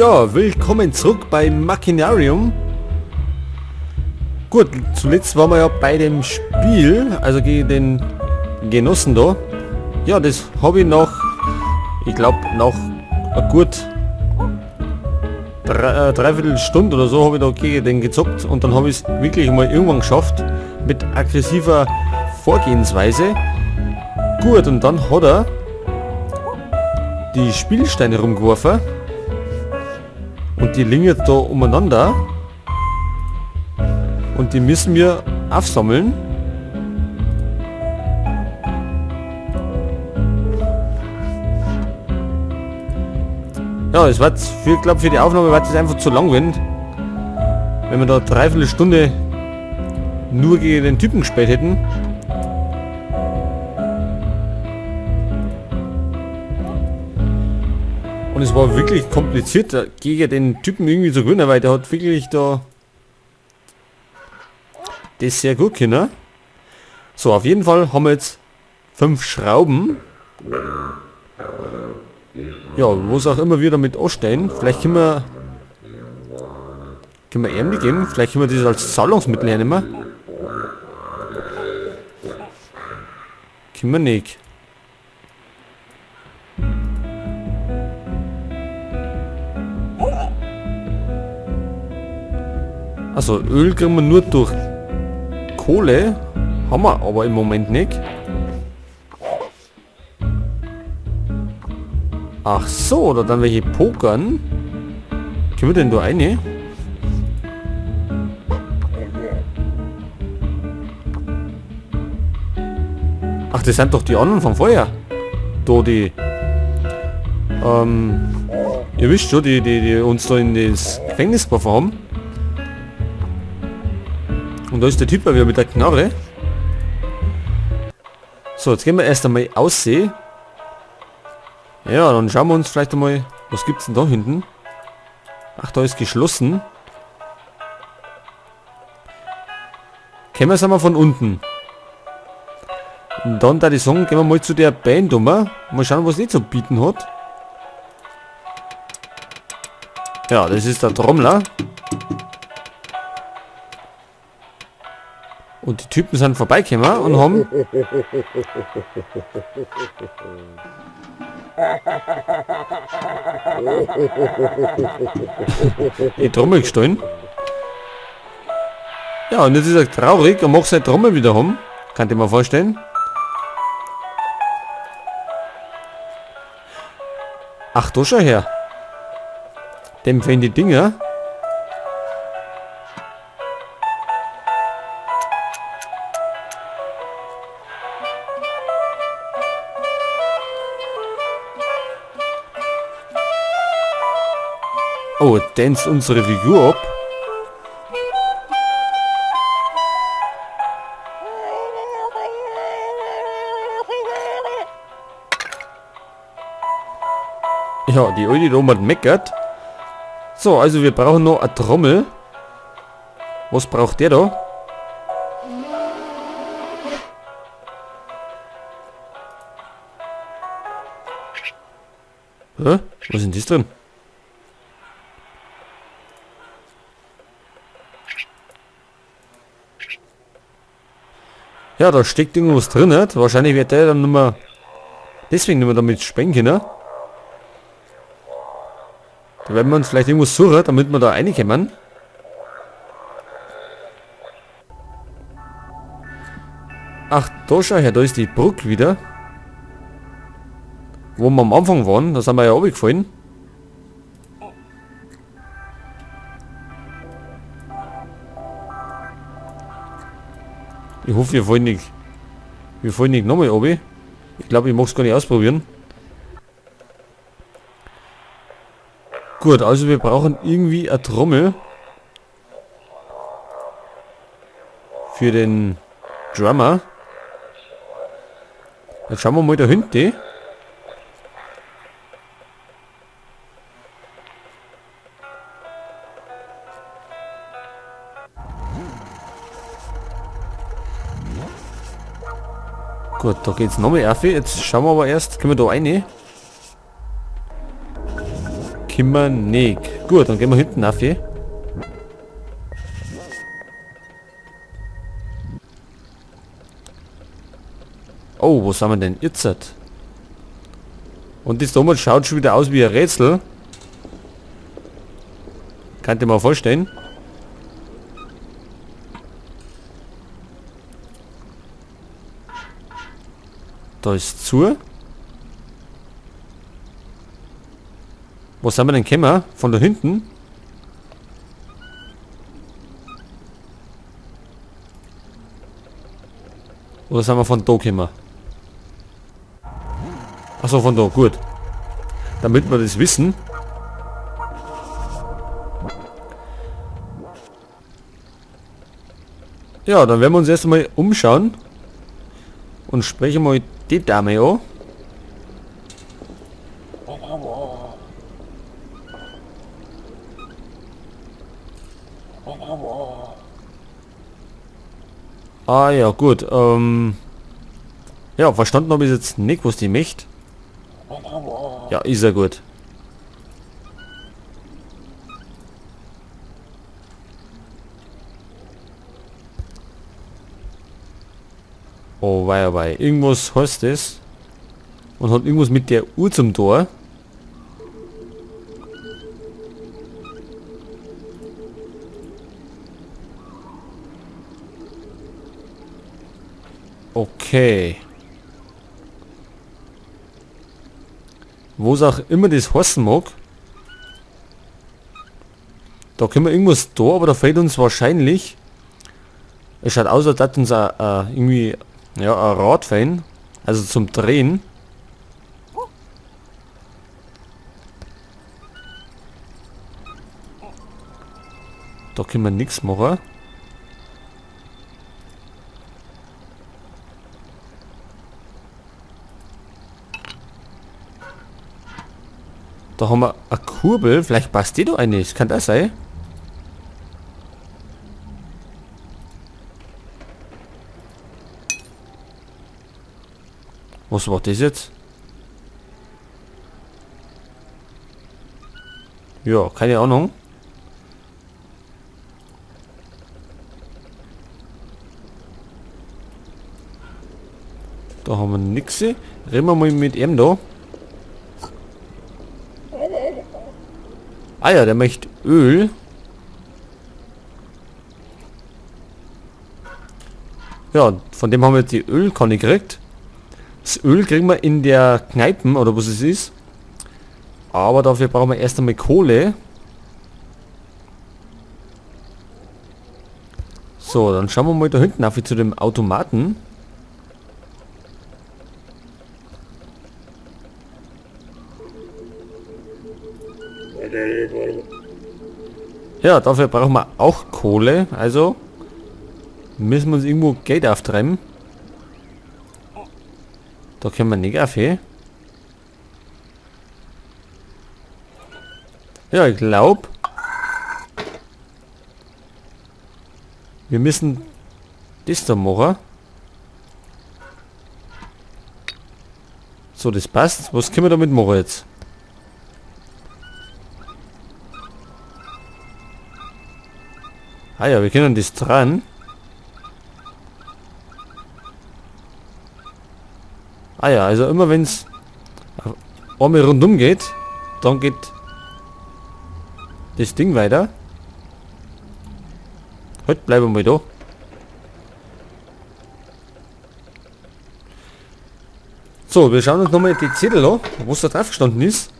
Ja, willkommen zurück bei Machinarium. Gut, zuletzt waren wir ja bei dem Spiel, also gegen den Genossen da. Ja, das habe ich noch, ich glaube, nach gut dreiviertel Stunde oder so habe ich da gegen den gezockt und dann habe ich es wirklich mal irgendwann geschafft mit aggressiver Vorgehensweise. Gut, und dann hat er die Spielsteine rumgeworfen und die liegen jetzt da umeinander und die müssen wir aufsammeln. Ja, es wird für, ich glaube, für die Aufnahme wird es einfach zu lang werden, wenn wir da dreiviertel Stunde nur gegen den Typen gespielt hätten. Und es war wirklich kompliziert, gegen den Typen irgendwie zu gewinnen, weil der hat wirklich da das sehr gut können. So, auf jeden Fall haben wir jetzt 5 Schrauben. Ja, wo es auch immer wieder mit anstehen. Vielleicht können wir ihm die geben. Vielleicht können wir das als Zahlungsmittel hernehmen. Können wir nicht. Also Öl kriegen wir nur durch Kohle. Haben wir aber im Moment nicht. Ach so, oder dann welche pokern. Können wir denn da eine? Ach, das sind doch die anderen vom Feuer. Da die... ihr wisst schon, die uns da in das Gefängnis geworfen haben. Und da ist der Typ wieder mit der Knarre. So, jetzt gehen wir erst einmal aussehen. Ja, dann schauen wir uns vielleicht einmal, was gibt's denn da hinten? Ach, da ist geschlossen. Kommen wir von unten. Und dann da die sagen, gehen wir mal zu der Band um. Mal schauen, was die zu bieten hat. Ja, das ist der Trommler. Und die Typen sind vorbeigekommen und haben die Trommel gestohlen. Ja, und jetzt ist er traurig und macht seine Trommel wieder haben. Kann ich mir vorstellen. Ach, da schau her. Dem fehlen die Dinger. Oh, dance unsere Figur ab. Ja, die Alte da hat meckert. So, also wir brauchen noch eine Trommel. Was braucht der da? Hä? Was ist denn das drin? Ja, da steckt irgendwas drin, nicht? Wahrscheinlich wird der dann nicht mehr... Deswegen nicht mehr damit spielen können. Da werden wir uns vielleicht irgendwas suchen, damit wir da reinkommen. Ach, da schau her, da ist die Brücke wieder. Wo wir am Anfang waren, da sind wir ja runtergefallen. Ich hoffe, wir fallen nicht nochmal runter. Ich glaube, ich mag es gar nicht ausprobieren. Gut, also wir brauchen irgendwie eine Trommel. Für den Drummer. Jetzt schauen wir mal da hinten. Gut, da geht's nochmal auf. Jetzt schauen wir aber erst, können wir da rein? Können Kimmer nicht. Gut, dann gehen wir hinten auf hier. Oh, wo sind wir denn jetzt? Und das damals schaut schon wieder aus wie ein Rätsel. Kannst du dir mal vorstellen. Da ist zu. Wo sind wir denn gekommen? Von da hinten? Oder sind wir von da gekommen? Achso, von da, gut. Damit wir das wissen. Ja, dann werden wir uns erst einmal umschauen. Und sprechen mal die Dame an. Ah ja, gut. Ja, verstanden habe ich jetzt nicht, was die möchte. Ja, ist ja gut. Oh wei, oh wei. Irgendwas heißt das. Und hat irgendwas mit der Uhr zum Tor. Okay. Wo es auch immer das heißen mag. Da können wir irgendwas da, aber da fehlt uns wahrscheinlich. Es schaut aus, als dass uns irgendwie ja, ein Rad fehlen. Also zum Drehen. Da können wir nichts machen. Da haben wir eine Kurbel. Vielleicht passt die da eine. Kann das sein? Was war das jetzt? Ja, keine Ahnung. Da haben wir nix. Reden wir mal mit ihm da. Ah ja, der möchte Öl. Ja, von dem haben wir jetzt die Ölkanne gekriegt. Das Öl kriegen wir in der Kneipen, oder was es ist. Aber dafür brauchen wir erst einmal Kohle. So, dann schauen wir mal da hinten auf zu dem Automaten. Ja, dafür brauchen wir auch Kohle, also müssen wir uns irgendwo Geld auftreiben. Da können wir nicht auf hier. Ja, ich glaube, wir müssen das da machen. So, das passt. Was können wir damit machen jetzt? Ah ja, wir können das dran. Ah ja, also immer wenn es einmal rundum geht, dann geht das Ding weiter. Halt, bleiben wir mal da. So, wir schauen uns nochmal die Zettel an, was da drauf gestanden ist.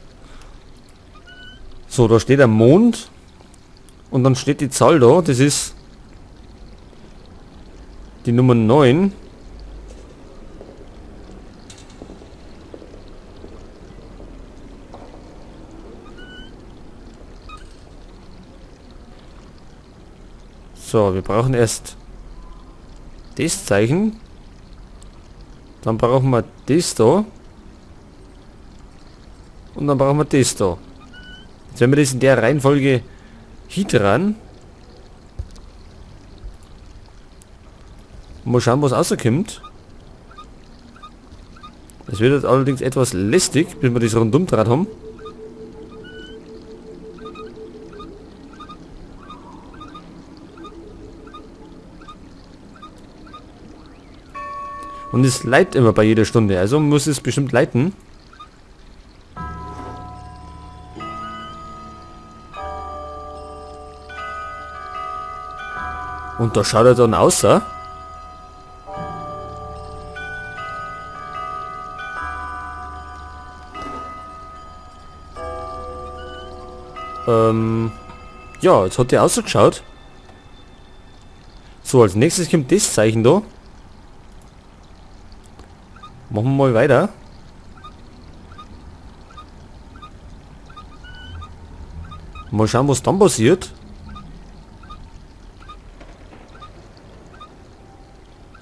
So, da steht der Mond. Und dann steht die Zahl da, das ist die Nummer 9. So, wir brauchen erst das Zeichen. Dann brauchen wir das da. Und dann brauchen wir das da. Jetzt wenn wir das in der Reihenfolge dran. Mal schauen, was rauskommt. Es wird jetzt allerdings etwas lästig, bis wir das rundum draht haben. Und es leitet immer bei jeder Stunde, also muss es bestimmt leiten. Und da schaut er dann aus, ja? Ja, jetzt hat der ausgeschaut. So, als nächstes kommt das Zeichen da. Machen wir mal weiter. Mal schauen, was dann passiert.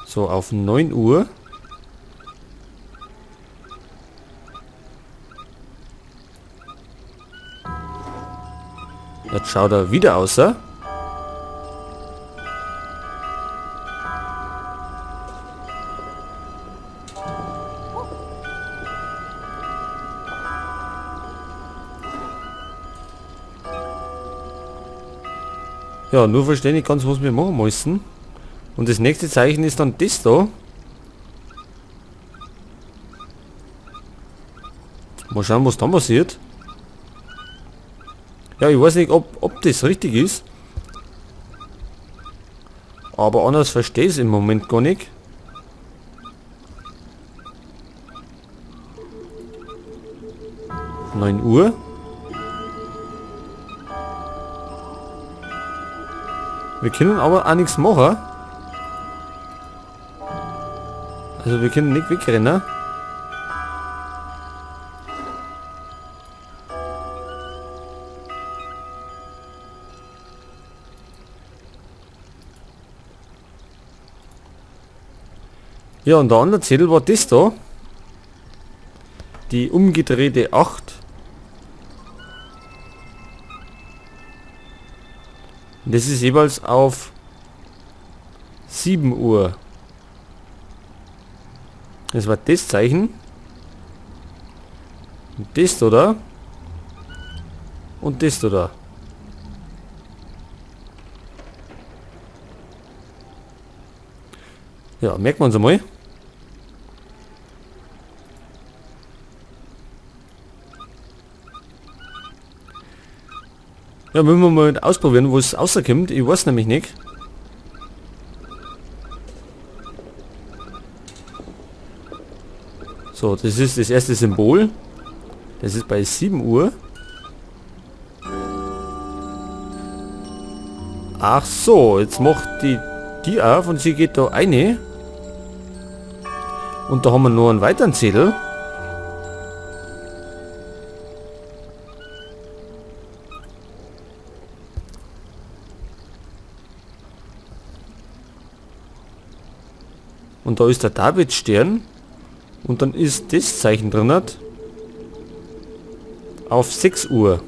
So, auf 9 Uhr. Jetzt schaut er wieder aus, ja? Ja, nur verstehe ich ganz, was wir machen müssen. Und das nächste Zeichen ist dann das da. Mal schauen, was dann passiert. Ja, ich weiß nicht, ob das richtig ist. Aber anders verstehe ich es im Moment gar nicht. (9 Uhr). Wir können aber auch nichts machen. Also wir können nicht wegrennen. Ja, und der andere Zettel war das da. Die umgedrehte 8. Das ist jeweils auf 7 Uhr. Das war das Zeichen. Und das da. Und das da. Ja, merkt man es einmal. Ja, müssen wir mal ausprobieren, wo es rauskommt. Ich weiß nämlich nicht. So, das ist das erste Symbol. Das ist bei 7 Uhr. Ach so, jetzt macht die auf und sie geht da eine. Und da haben wir noch einen weiteren Zettel. Und da ist der Davidstern. Und dann ist das Zeichen drin. Auf 6 Uhr.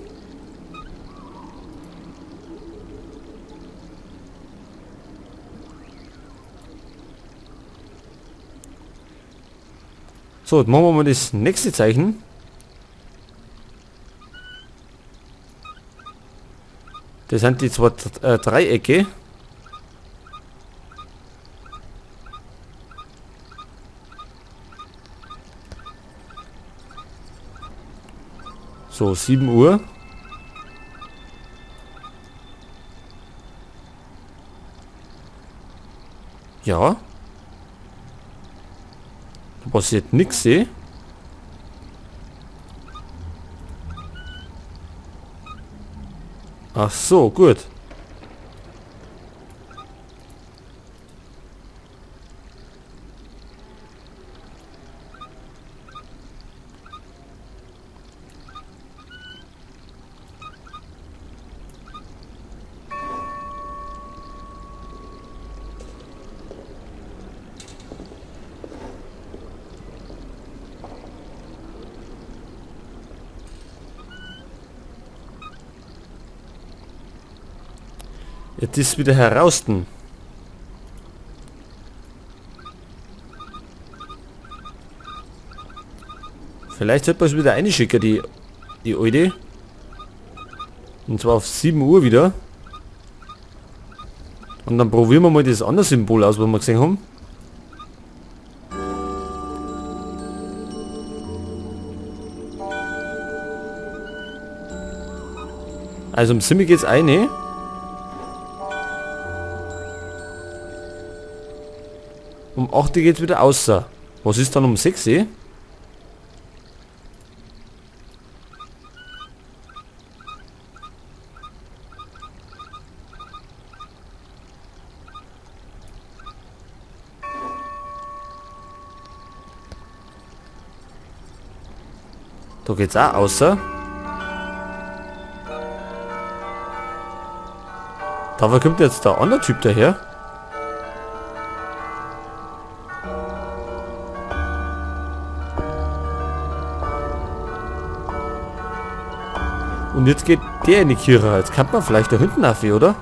So, jetzt machen wir mal das nächste Zeichen. Das sind die zwei Dreiecke. So, 7 Uhr. Ja. Da passiert nichts, eh? Ach so, gut. Jetzt ist wieder heraus. Vielleicht sollte man es wieder einschicken, die alte. Und zwar auf 7 Uhr wieder. Und dann probieren wir mal das andere Symbol aus, was wir gesehen haben. Also um 7 geht's eine. Um 8 geht's wieder außer. Was ist dann um 6? Da geht's auch außer. Dafür kommt jetzt der andere Typ daher. Und jetzt geht der in die Kirche. Jetzt kann man vielleicht da hinten auf, oder?